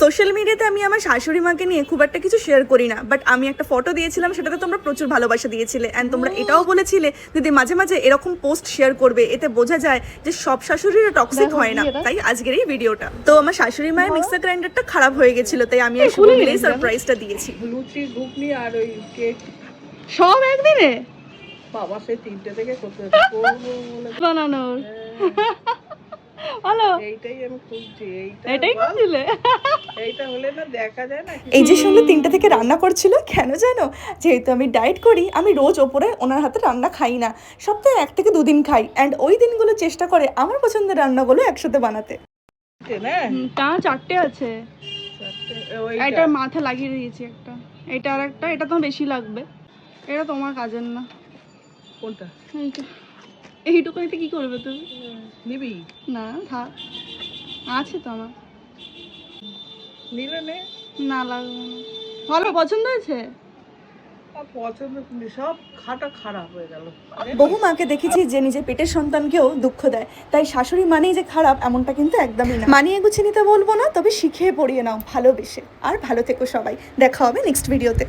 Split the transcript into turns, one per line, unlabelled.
Social মিডিয়াতে আমি আমার শাশুড়ি মাকে নিয়ে খুব একটা কিছু শেয়ার করি না, বাট আমি একটা ফটো দিয়েছিলাম, সেটাতে তোমরা প্রচুর ভালোবাসা দিয়েছিলে অ্যান্ড তোমরা এটাও বলেছিলে দিদি মাঝে মাঝে এরকম পোস্ট শেয়ার করবে, এতে বোঝা যায় যে সব শাশুড়িরা টক্সিক হয় না। তাই আজকের এই ভিডিওটা। তো আমার শাশুড়ি মায়ের মিক্সার গ্রাইন্ডারটা খারাপ হয়ে গেছিল, তাই আমি আর শুভ মিলেই সারপ্রাইজটা দিয়েছি।
লুচি ঘুগনি আর ওই কেক
সব একদিনে
বাবা সেই 3টে থেকে করতে
বানানোর ভালো,
এইটাই আমি খুঁজছি।
এটাই করছিলে?
এইটা হলে না দেখা যায় না।
এই যে শুনলে 3টে থেকে রান্না করছিল, কেন জানো? যেহেতু আমি ডায়েট করি, আমি রোজ ওপরে ওনার হাতে রান্না খাই না, সপ্তাহে 1 থেকে 2 দিন খাই অ্যান্ড ওই দিনগুলো চেষ্টা করে আমার পছন্দের রান্নাগুলো একসাথে বানাতে।
না
তা 4টে আছে, এটা মাথা লাগিয়ে দিয়েছি একটা, এটা আর একটা, এটা তো বেশি লাগবে, এটা তোমার কাজের না।
কোনটা?
এইটা, এইটুকুনিতে কি করবে তুমি?
নিবি?
না থাক, আছে তো আমার।
নিলে নে।
না লাগবে না। ভালো পছন্দ হয়েছে?
পছন্দ সব খাটা খারাপ হয়ে গেল।
বহু মাকে দেখেছি যে নিজের পেটের সন্তানকেও দুঃখ দেয়, তাই শাশুড়ি মানেই যে খারাপ এমনটা কিন্তু একদমই না। মানিয়ে গুছিয়ে নিতে বলবো না, তবে শিখিয়ে পড়িয়ে নাও ভালোবেসে। আর ভালো থেকো সবাই, দেখা হবে নেক্সট ভিডিওতে।